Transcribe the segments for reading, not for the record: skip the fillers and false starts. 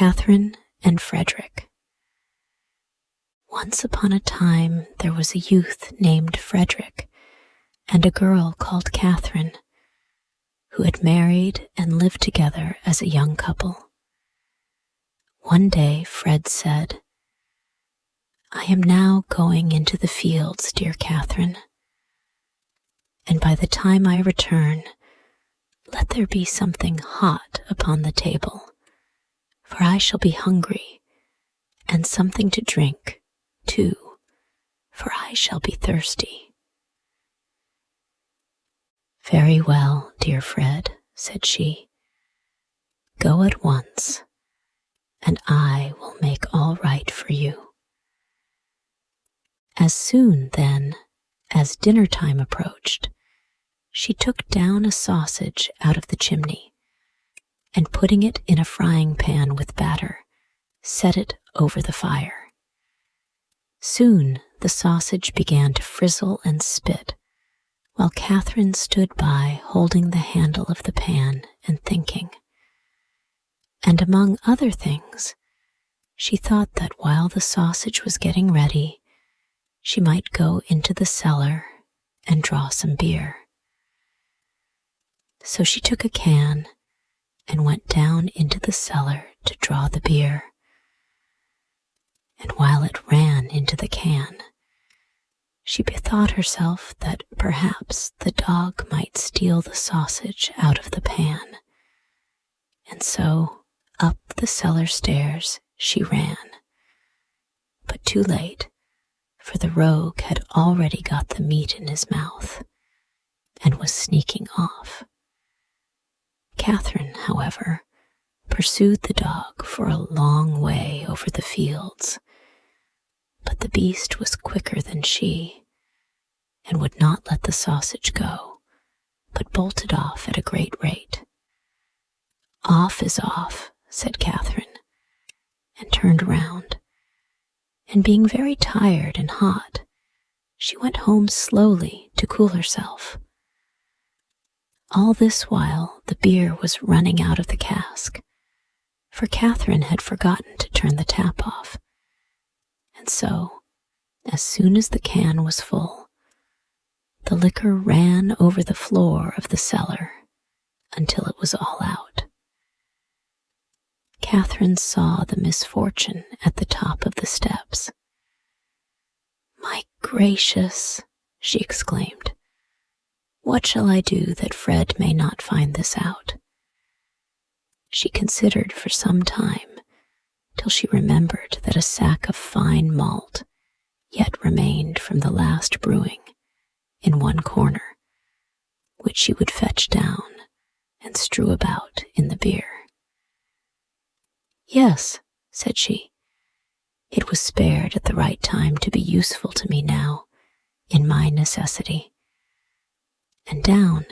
Catherine and Frederick. Once upon a time there was a youth named Frederick and a girl called Catherine who had married and lived together as a young couple. One day Fred said, "I am now going into the fields, dear Catherine, and by the time I return, let there be something hot upon the table, for I shall be hungry, and something to drink, too, for I shall be thirsty." "Very well, dear Fred," said she. "Go at once, and I will make all right for you." As soon, then, as dinner time approached, she took down a sausage out of the chimney, and putting it in a frying pan with batter, set it over the fire. Soon the sausage began to frizzle and spit, while Catherine stood by holding the handle of the pan and thinking. And among other things, she thought that while the sausage was getting ready, she might go into the cellar and draw some beer. So she took a can and went down into the cellar to draw the beer. And while it ran into the can, she bethought herself that perhaps the dog might steal the sausage out of the pan. And so up the cellar stairs she ran. But too late, for the rogue had already got the meat in his mouth and was sneaking off. Catherine, however, pursued the dog for a long way over the fields, but the beast was quicker than she, and would not let the sausage go, but bolted off at a great rate. "Off is off," said Catherine, and turned round, and being very tired and hot, she went home slowly to cool herself. All this while the beer was running out of the cask, for Catherine had forgotten to turn the tap off, and so, as soon as the can was full, the liquor ran over the floor of the cellar until it was all out. Catherine saw the misfortune at the top of the steps. "My gracious," she exclaimed, "what shall I do that Fred may not find this out?" She considered for some time, till she remembered that a sack of fine malt yet remained from the last brewing in one corner, which she would fetch down and strew about in the beer. "Yes," said she, "it was spared at the right time to be useful to me now, in my necessity." And down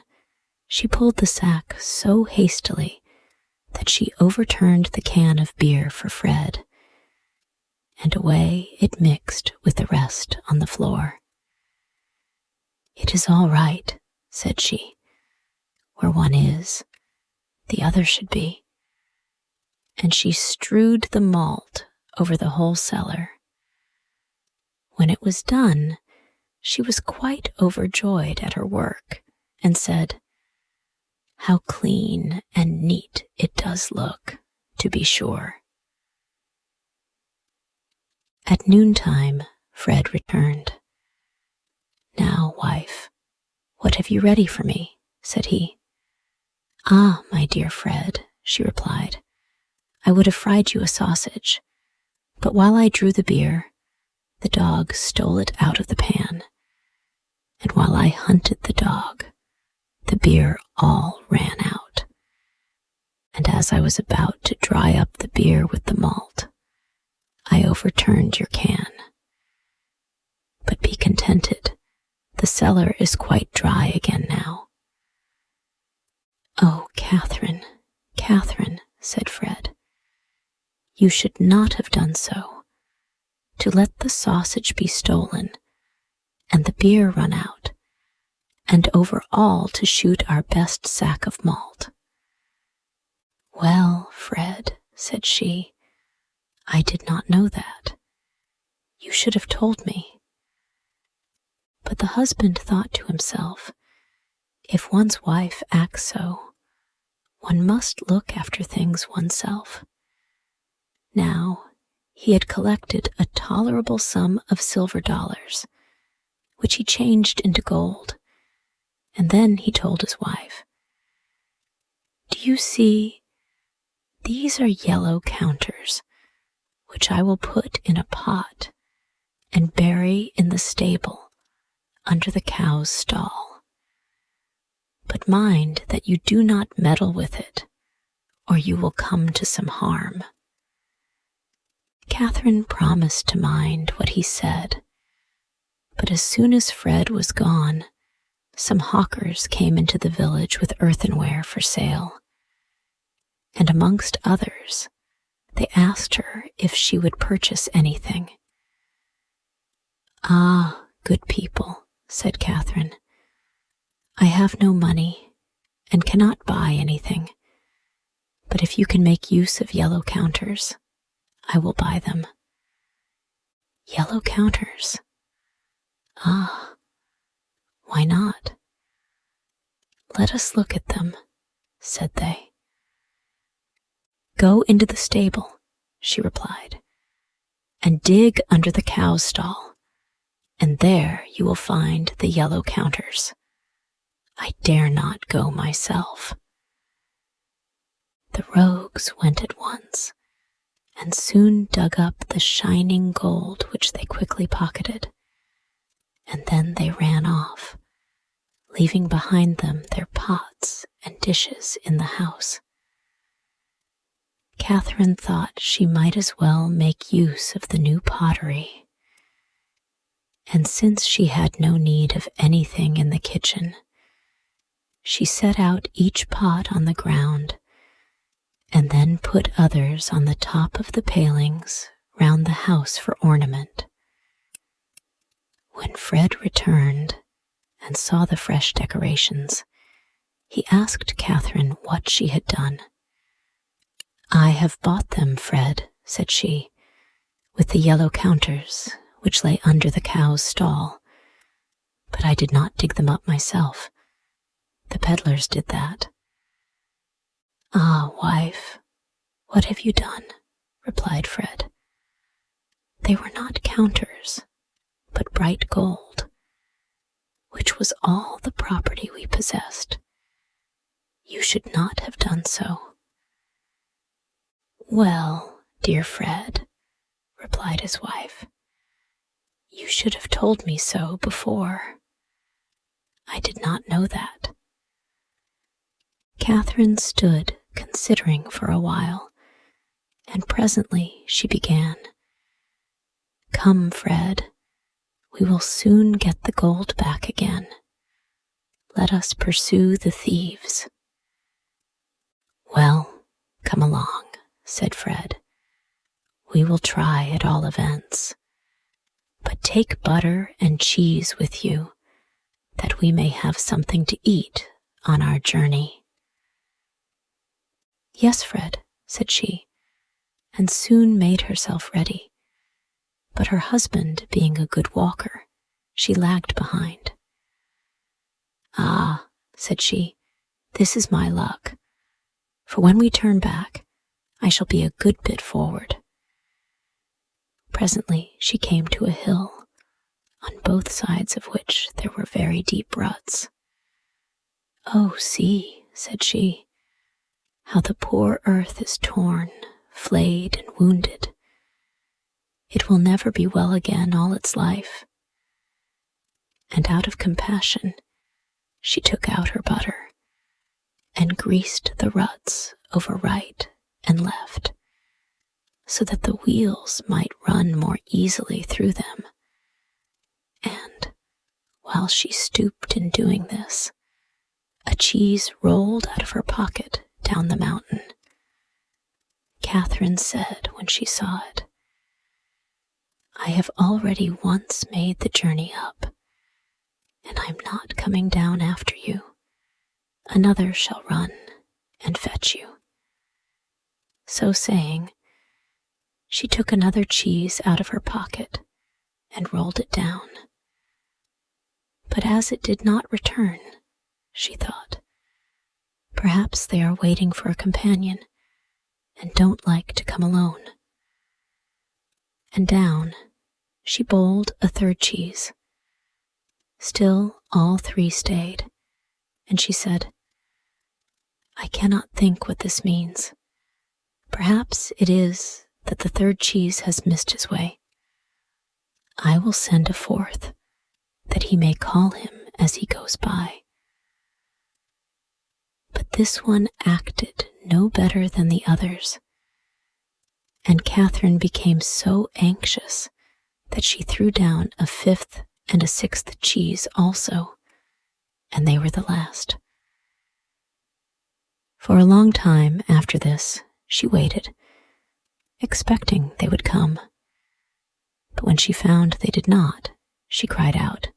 she pulled the sack so hastily that she overturned the can of beer for Fred, and away it mixed with the rest on the floor. "It is all right," said she. "Where one is, the other should be." And she strewed the malt over the whole cellar. When it was done, she was quite overjoyed at her work, and said, "How clean and neat it does look, to be sure." At noontime, Fred returned. "Now, wife, what have you ready for me?" said he. "Ah, my dear Fred," she replied, "I would have fried you a sausage, but while I drew the beer, the dog stole it out of the pan, and while I hunted the dog, the beer all ran out. And as I was about to dry up the beer with the malt, I overturned your can. But be contented, the cellar is quite dry again now." "Oh, Catherine, Catherine," said Fred, "you should not have done so. To let the sausage be stolen, and the beer run out, and over all to shoot our best sack of malt." "Well, Fred," said she, I did not know that. You should have told me. But the husband thought to himself, if one's wife acts so, one must look after things oneself. Now, he had collected a tolerable sum of silver dollars, which he changed into gold, and then he told his wife, "Do you see? These are yellow counters, which I will put in a pot and bury in the stable under the cow's stall. But mind that you do not meddle with it, or you will come to some harm." Catherine promised to mind what he said, but as soon as Fred was gone, some hawkers came into the village with earthenware for sale, and amongst others, they asked her if she would purchase anything. "Ah, good people," said Catherine, "I have no money and cannot buy anything, but if you can make use of yellow counters, I will buy them." "Yellow counters? Ah, why not? Let us look at them," said they. "Go into the stable," she replied, "and dig under the cow's stall, and there you will find the yellow counters. I dare not go myself." The rogues went at once, and soon dug up the shining gold which they quickly pocketed, and then they ran off, leaving behind them their pots and dishes in the house. Catherine thought she might as well make use of the new pottery, and since she had no need of anything in the kitchen, she set out each pot on the ground and then put others on the top of the palings round the house for ornament. When Fred returned and saw the fresh decorations, he asked Catherine what she had done. "I have bought them, Fred," said she, "with the yellow counters which lay under the cow's stall, but I did not dig them up myself. The peddlers did that." "Ah, wife, what have you done?" replied Fred. "They were not counters, but bright gold, which was all the property we possessed. You should not have done so." "Well, dear Fred," replied his wife, "you should have told me so before. I did not know that." Catherine stood considering for a while, and presently she began, "Come, Fred, we will soon get the gold back again. Let us pursue the thieves." "Well, come along," said Fred. "We will try at all events. But take butter and cheese with you, that we may have something to eat on our journey." "Yes, Fred," said she, and soon made herself ready. But her husband being a good walker, she lagged behind. "Ah," said she, "this is my luck, for when we turn back, I shall be a good bit forward." Presently she came to a hill, on both sides of which there were very deep ruts. "Oh, see," said she, "how the poor earth is torn, flayed, and wounded. It will never be well again all its life." And out of compassion, she took out her butter and greased the ruts over right and left, so that the wheels might run more easily through them. And while she stooped in doing this, a cheese rolled out of her pocket down the mountain. Catherine said when she saw it, "I have already once made the journey up, and I am not coming down after you. Another shall run and fetch you." So saying, She took another cheese out of her pocket and rolled it down. But as it did not return, she thought, perhaps they are waiting for a companion and don't like to come alone. And down she bowled a third cheese. Still all three stayed, and she said, I cannot think what this means. Perhaps it is that the third cheese has missed his way. I will send a fourth, that he may call him as he goes by. But this one acted no better than the others, and Catherine became so anxious that she threw down a fifth and a sixth cheese also, and they were the last. For a long time after this, she waited, expecting they would come. But when she found they did not, she cried out,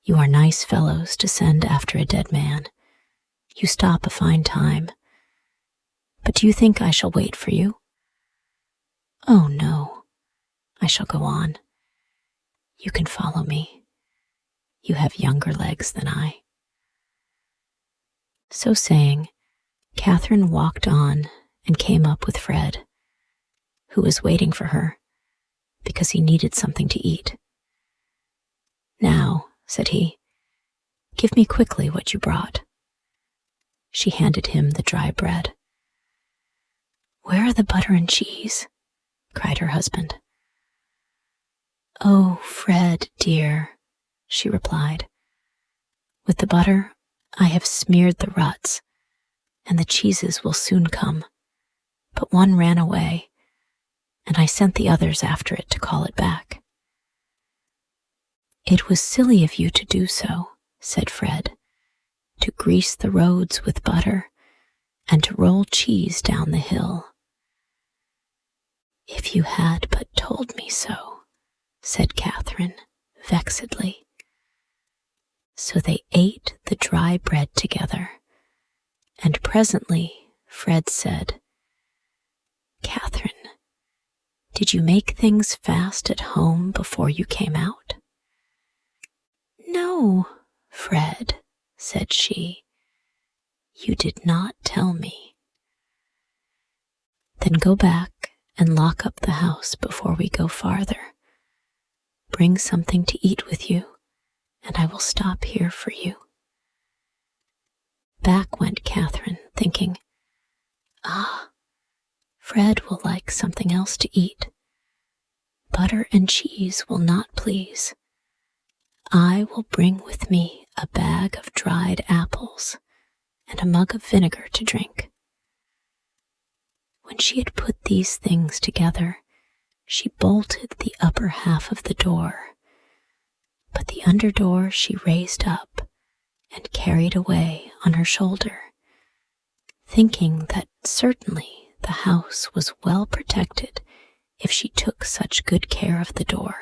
You are nice fellows to send after a dead man. You stop a fine time. But do you think I shall wait for you? Oh, no, I shall go on. You can follow me. You have younger legs than I. So saying, Catherine walked on and came up with Fred, who was waiting for her because he needed something to eat. Now, said he, give me quickly what you brought. She handed him the dry bread. Where are the butter and cheese? Cried her husband. Oh, Fred, dear, she replied. With the butter, I have smeared the ruts, and the cheeses will soon come. But one ran away, and I sent the others after it to call it back. It was silly of you to do so, said Fred, to grease the roads with butter and to roll cheese down the hill. If you had but told me so, said Catherine, vexedly. So they ate the dry bread together, and presently Fred said, Catherine, did you make things fast at home before you came out? No, Fred, said she, you did not tell me. Then go back and lock up the house before we go farther. Bring something to eat with you, and I will stop here for you. Back went Catherine, thinking, Fred will like something else to eat. Butter and cheese will not please. I will bring with me a bag of dried apples and a mug of vinegar to drink. When she had put these things together, she bolted the upper half of the door, but the under door she raised up and carried away on her shoulder, thinking that certainly the house was well protected if she took such good care of the door.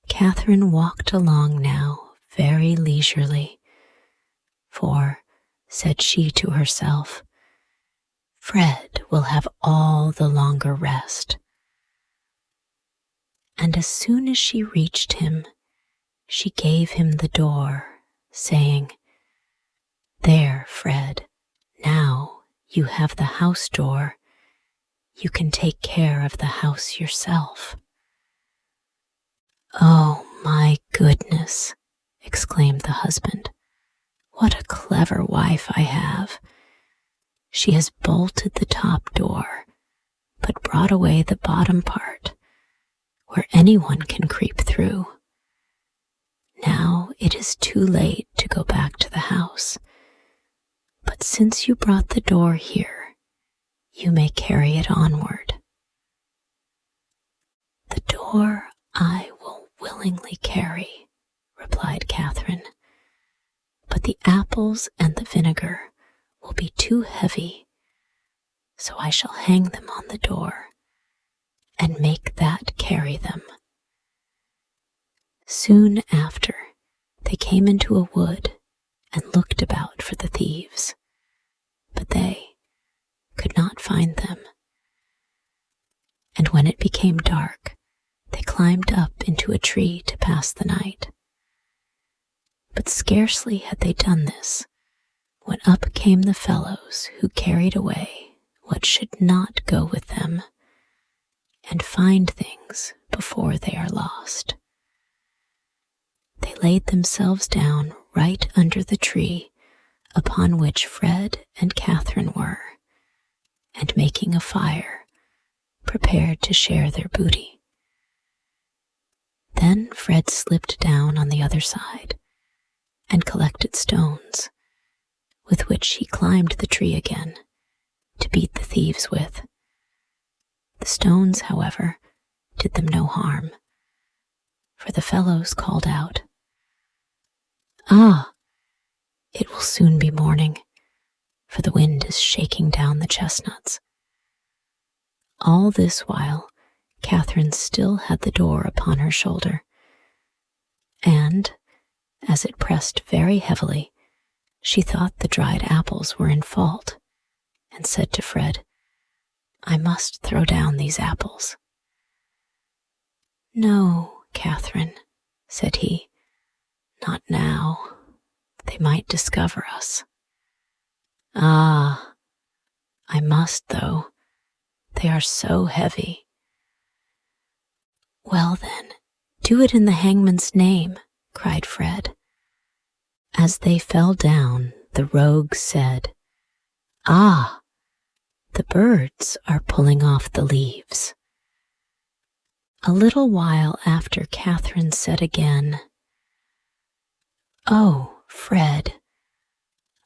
Catherine walked along now very leisurely, for, said she to herself, Fred will have all the longer rest. And as soon as she reached him, she gave him the door, saying, There, Fred, now you have the house door. You can take care of the house yourself. Oh, my goodness, exclaimed the husband. What a clever wife I have. She has bolted the top door, but brought away the bottom part, where anyone can creep through. Now it is too late to go back to the house, but since you brought the door here, you may carry it onward. The door I will willingly carry, replied Catherine, but the apples and the vinegar will be too heavy, so I shall hang them on the door and make that carry them. Soon after, they came into a wood and looked about for the thieves, but they could not find them became dark, they climbed up into a tree to pass the night. But scarcely had they done this, when up came the fellows who carried away what should not go with them, and find things before they are lost. They laid themselves down right under the tree upon which Fred and Catherine were, and making a fire, prepared to share their booty. Then Fred slipped down on the other side and collected stones, with which he climbed the tree again to beat the thieves with. The stones, however, did them no harm, for the fellows called out, "Ah, it will soon be morning, for the wind is shaking down the chestnuts." All this while, Catherine still had the door upon her shoulder, and, as it pressed very heavily, she thought the dried apples were in fault, and said to Fred, "I must throw down these apples." "No, Catherine," said he, "not now. They might discover us." "Ah, I must, though. They are so heavy." "Well, then, do it in the hangman's name," cried Fred. As they fell down, the rogue said, "Ah, the birds are pulling off the leaves." A little while after, Catherine said again, "Oh, Fred,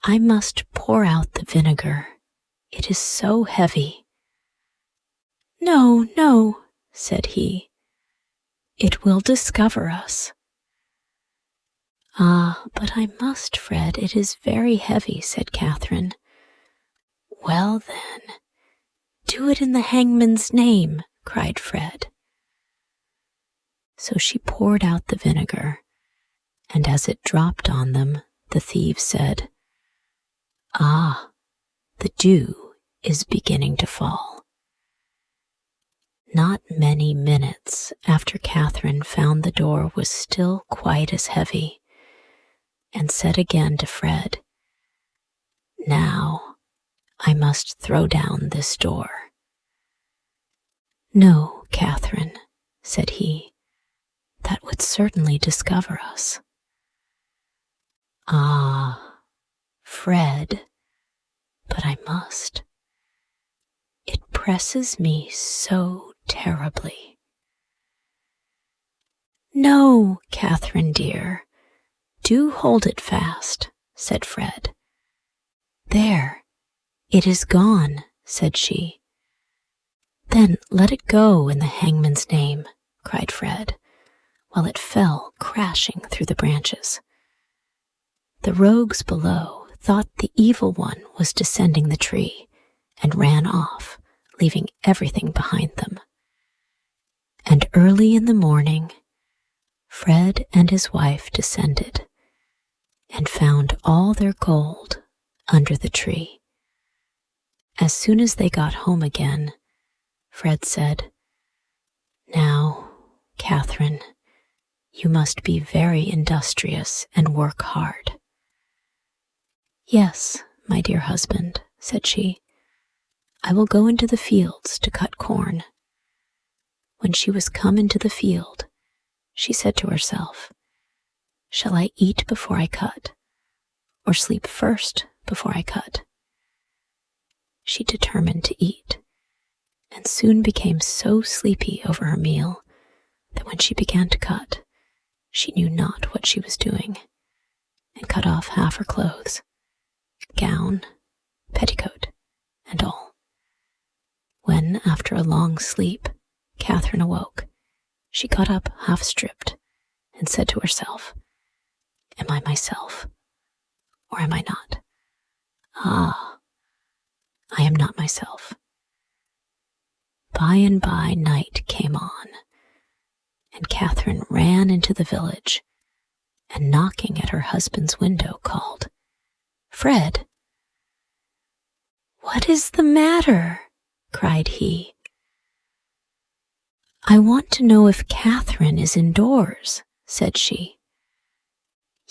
I must pour out the vinegar. It is so heavy." "No, no," said he. "It will discover us." "Ah, but I must, Fred. It is very heavy," said Catherine. "Well, then, do it in the hangman's name," cried Fred. So she poured out the vinegar, and as it dropped on them, the thieves said, "Ah, the dew is beginning to fall." Not many minutes after, Catherine found the door was still quite as heavy, and said again to Fred, "Now I must throw down this door." "No, Catherine," said he, "that would certainly discover us." "Ah, Fred, but I must. It presses me so terribly." "No, Catherine dear, do hold it fast," said Fred. "There, it is gone," said she. "Then let it go in the hangman's name," cried Fred, while it fell crashing through the branches. The rogues below thought the evil one was descending the tree, and ran off, leaving everything behind them. And early in the morning, Fred and his wife descended, and found all their gold under the tree. As soon as they got home again, Fred said, "Now, Catherine, you must be very industrious and work hard." "Yes, my dear husband," said she, "I will go into the fields to cut corn." When she was come into the field, she said to herself, "Shall I eat before I cut, or sleep first before I cut?" She determined to eat, and soon became so sleepy over her meal that when she began to cut, she knew not what she was doing, and cut off half her clothes, gown, petticoat, and all. When, after a long sleep, Catherine awoke, she got up half-stripped, and said to herself, "Am I myself, or am I not? Ah, I am not myself." By and by night came on, and Catherine ran into the village, and knocking at her husband's window called, "Fred!" "What is the matter?" cried he. I want to know if Catherine is indoors, said she.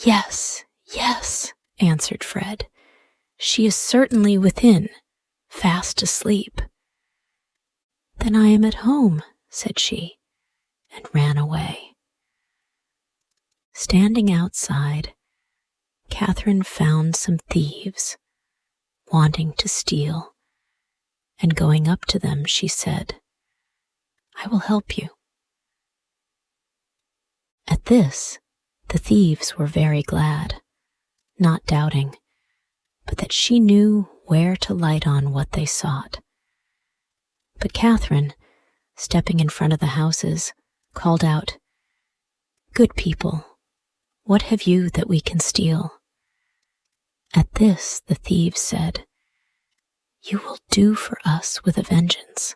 Yes, yes, answered Fred. She is certainly within, fast asleep. Then I am at home, said she, and ran away. Standing outside, Catherine found some thieves, wanting to steal, and going up to them, she said, I will help you. At this, the thieves were very glad, not doubting, but that she knew where to light on what they sought. But Catherine, stepping in front of the houses, called out, Good people, what have you that we can steal? At this, the thieves said, You will do for us with a vengeance.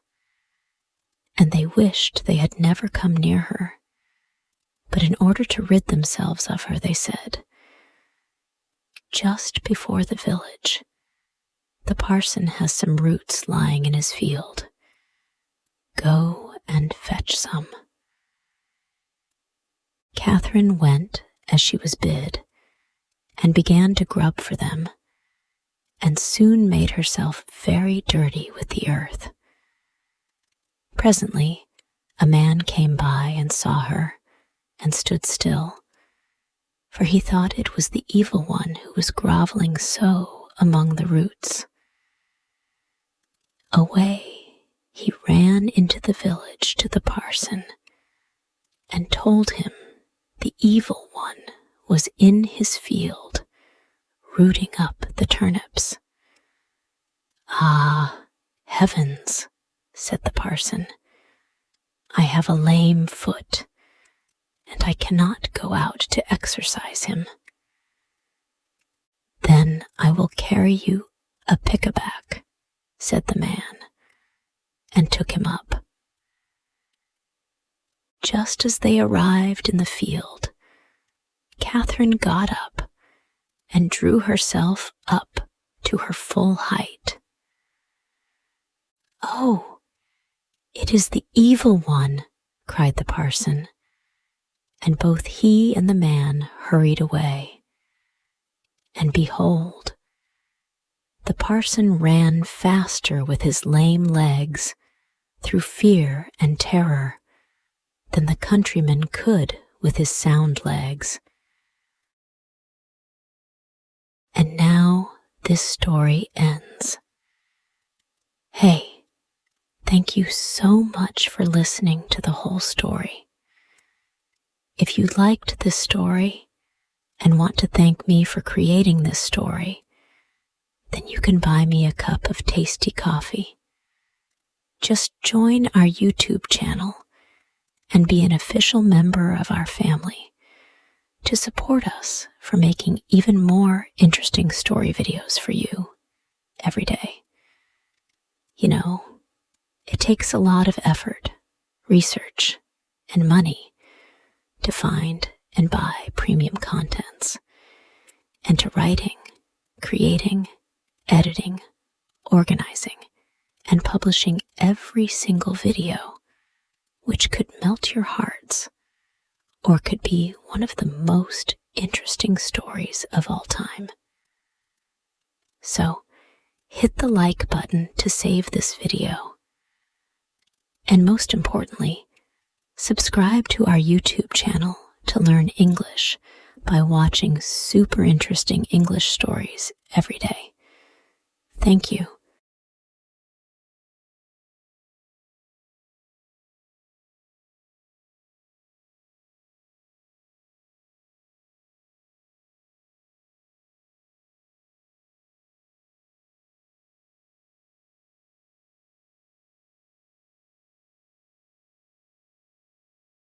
And they wished they had never come near her. But in order to rid themselves of her, they said, Just before the village, the parson has some roots lying in his field. Go and fetch some. Catherine went as she was bid, and began to grub for them, and soon made herself very dirty with the earth. Presently, a man came by and saw her, and stood still, for he thought it was the evil one who was groveling so among the roots. Away he ran into the village to the parson, and told him the evil one was in his field, rooting up the turnips. Ah, heavens, said the parson, I have a lame foot, and I cannot go out to exercise him. Then I will carry you a pick-a-back, said the man, and took him up. Just as they arrived in the field, Catherine got up and drew herself up to her full height. Oh, it is the evil one, cried the parson, and both he and the man hurried away. And behold, the parson ran faster with his lame legs through fear and terror than the countryman could with his sound legs. And now this story ends. Hey, thank you so much for listening to the whole story. If you liked this story and want to thank me for creating this story, then you can buy me a cup of tasty coffee. Just join our YouTube channel and be an official member of our family to support us for making even more interesting story videos for you every day. You know, it takes a lot of effort, research, and money to find and buy premium contents, and to writing, creating, editing, organizing, and publishing every single video, which could melt your hearts, or could be one of the most interesting stories of all time. So, hit the like button to save this video. And most importantly, subscribe to our YouTube channel to learn English by watching super interesting English stories every day. Thank you.